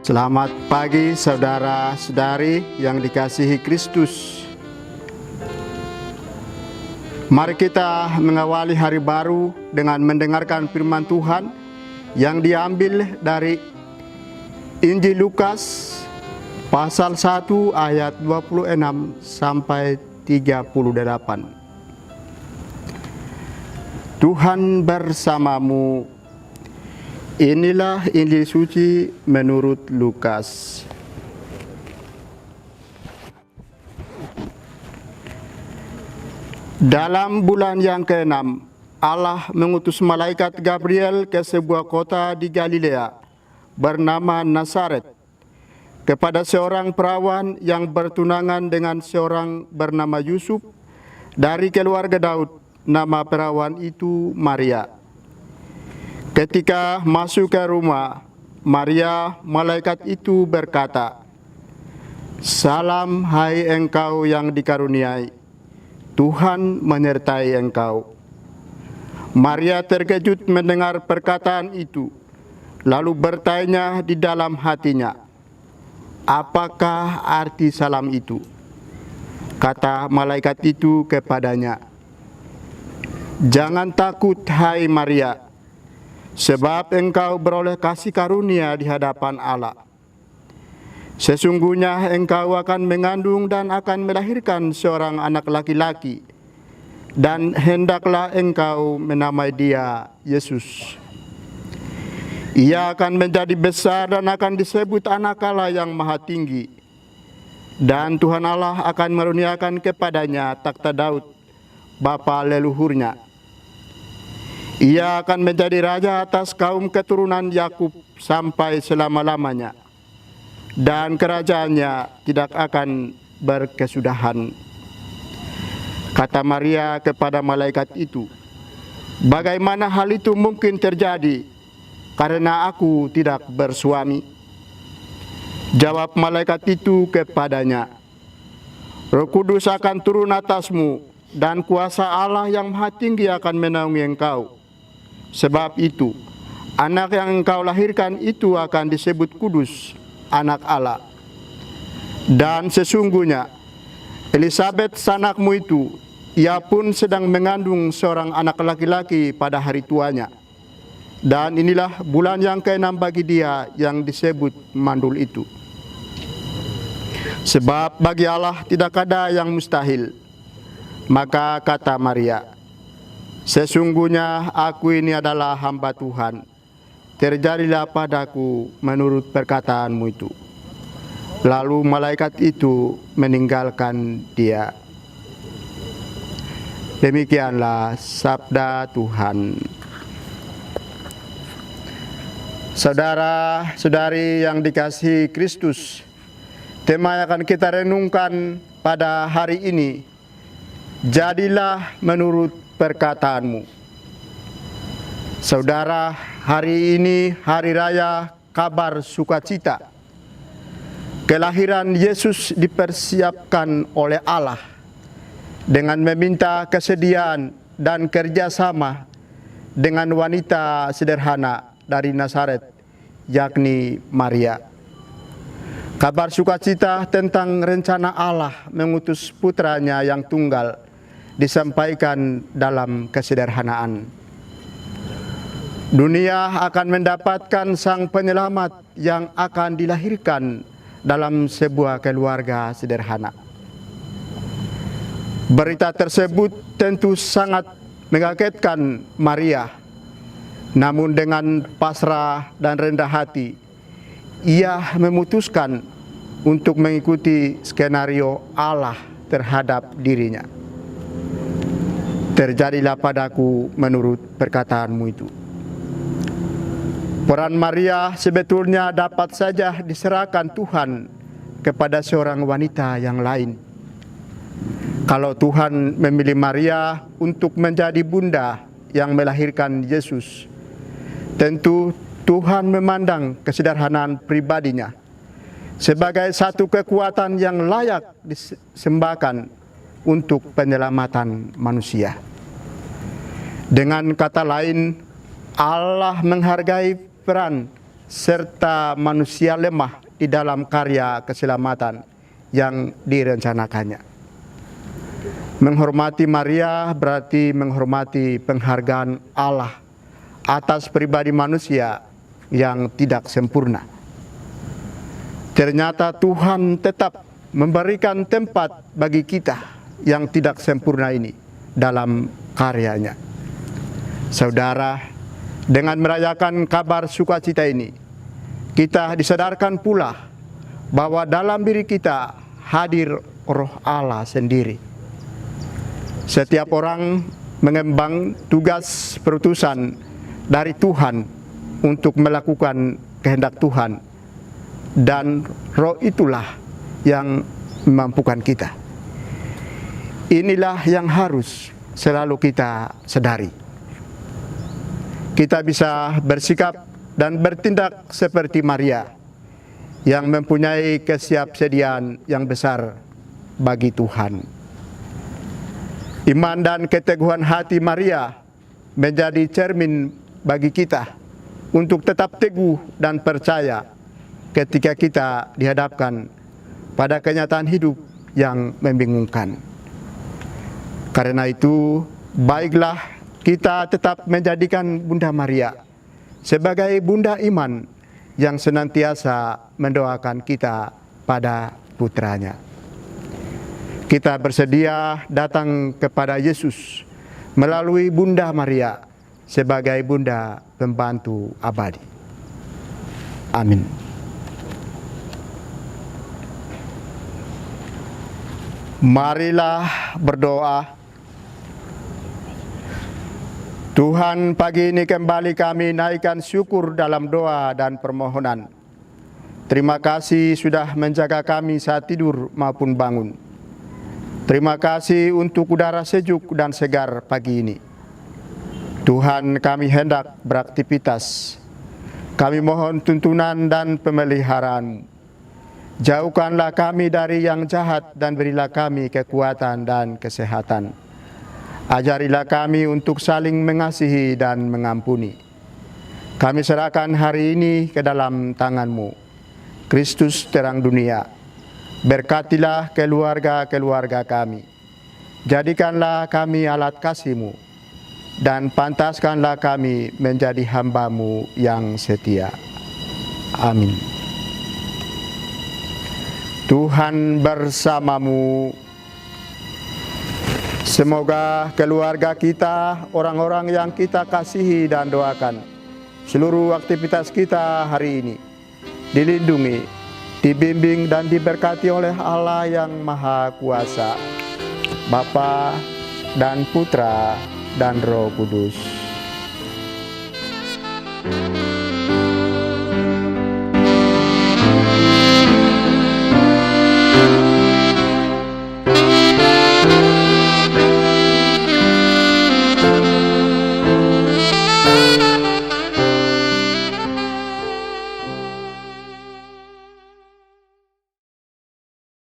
Selamat pagi saudara-saudari yang dikasihi Kristus. Mari kita mengawali hari baru dengan mendengarkan firman Tuhan yang diambil dari Injil Lukas pasal 1 ayat 26 sampai 38. Tuhan bersamamu. Inilah Injil suci menurut Lukas. Dalam bulan yang ke-6, Allah mengutus malaikat Gabriel ke sebuah kota di Galilea bernama Nazaret kepada seorang perawan yang bertunangan dengan seorang bernama Yusuf dari keluarga Daud. Nama perawan itu Maria. Ketika masuk ke rumah Maria, malaikat itu berkata, "Salam hai engkau yang dikaruniai, Tuhan menyertai engkau." Maria terkejut mendengar perkataan itu, lalu bertanya di dalam hatinya, "Apakah arti salam itu?" Kata malaikat itu kepadanya, "Jangan takut hai Maria, sebab engkau beroleh kasih karunia di hadapan Allah. Sesungguhnya engkau akan mengandung dan akan melahirkan seorang anak laki-laki, dan hendaklah engkau menamai dia Yesus. Ia akan menjadi besar dan akan disebut Anak Allah yang Maha Tinggi. Dan Tuhan Allah akan meruniakan kepadanya takhta Daud, bapa leluhurnya. Ia akan menjadi raja atas kaum keturunan Yakub sampai selama-lamanya, dan kerajaannya tidak akan berkesudahan." Kata Maria kepada malaikat itu, "Bagaimana hal itu mungkin terjadi, karena aku tidak bersuami?" Jawab malaikat itu kepadanya, "Roh Kudus akan turun atasmu, dan kuasa Allah yang Maha Tinggi akan menaungi engkau. Sebab itu, anak yang engkau lahirkan itu akan disebut kudus, Anak Allah. Dan sesungguhnya, Elisabet sanakmu itu, ia pun sedang mengandung seorang anak laki-laki pada hari tuanya. Dan inilah bulan yang ke-6 bagi dia yang disebut mandul itu. Sebab bagi Allah tidak ada yang mustahil." Maka kata Maria, "Sesungguhnya aku ini adalah hamba Tuhan. Terjadilah padaku menurut perkataanmu itu." Lalu malaikat itu meninggalkan dia. Demikianlah sabda Tuhan. Saudara-saudari yang dikasihi Kristus, tema yang akan kita renungkan pada hari ini, jadilah menurut perkataanmu. Saudara, hari ini hari raya kabar sukacita. Kelahiran Yesus dipersiapkan oleh Allah dengan meminta kesediaan dan kerjasama dengan wanita sederhana dari Nazaret, yakni Maria. Kabar sukacita tentang rencana Allah mengutus putranya yang tunggal disampaikan dalam kesederhanaan. Dunia akan mendapatkan sang penyelamat yang akan dilahirkan dalam sebuah keluarga sederhana. Berita tersebut tentu sangat mengagetkan Maria. Namun dengan pasrah dan rendah hati, ia memutuskan untuk mengikuti skenario Allah terhadap dirinya. Terjadilah padaku menurut perkataanmu itu. Peran Maria sebetulnya dapat saja diserahkan Tuhan kepada seorang wanita yang lain. Kalau Tuhan memilih Maria untuk menjadi bunda yang melahirkan Yesus, tentu Tuhan memandang kesederhanaan pribadinya sebagai satu kekuatan yang layak disembahkan untuk penyelamatan manusia. Dengan kata lain, Allah menghargai peran serta manusia lemah di dalam karya keselamatan yang direncanakannya. Menghormati Maria berarti menghormati penghargaan Allah atas pribadi manusia yang tidak sempurna. Ternyata Tuhan tetap memberikan tempat bagi kita yang tidak sempurna ini dalam karyanya. Saudara, dengan merayakan kabar sukacita ini, kita disadarkan pula bahwa dalam diri kita hadir Roh Allah sendiri. Setiap orang mengemban tugas perutusan dari Tuhan untuk melakukan kehendak Tuhan, dan Roh itulah yang memampukan kita. Inilah yang harus selalu kita sadari. Kita bisa bersikap dan bertindak seperti Maria yang mempunyai kesiapsediaan yang besar bagi Tuhan. Iman dan keteguhan hati Maria menjadi cermin bagi kita untuk tetap teguh dan percaya ketika kita dihadapkan pada kenyataan hidup yang membingungkan. Karena itu, baiklah kita tetap menjadikan Bunda Maria sebagai Bunda Iman yang senantiasa mendoakan kita pada putranya. Kita bersedia datang kepada Yesus melalui Bunda Maria sebagai Bunda pembantu abadi. Amin. Marilah berdoa. Tuhan, pagi ini kembali kami naikkan syukur dalam doa dan permohonan. Terima kasih sudah menjaga kami saat tidur maupun bangun. Terima kasih untuk udara sejuk dan segar pagi ini. Tuhan, kami hendak beraktivitas. Kami mohon tuntunan dan pemeliharaan. Jauhkanlah kami dari yang jahat dan berilah kami kekuatan dan kesehatan. Ajarilah kami untuk saling mengasihi dan mengampuni. Kami serahkan hari ini ke dalam tangan-Mu. Kristus terang dunia, berkatilah keluarga-keluarga kami. Jadikanlah kami alat kasih-Mu, dan pantaskanlah kami menjadi hamba-Mu yang setia. Amin. Tuhan bersamamu. Semoga keluarga kita, orang-orang yang kita kasihi dan doakan, seluruh aktivitas kita hari ini dilindungi, dibimbing dan diberkati oleh Allah yang Maha Kuasa, Bapa dan Putra dan Roh Kudus.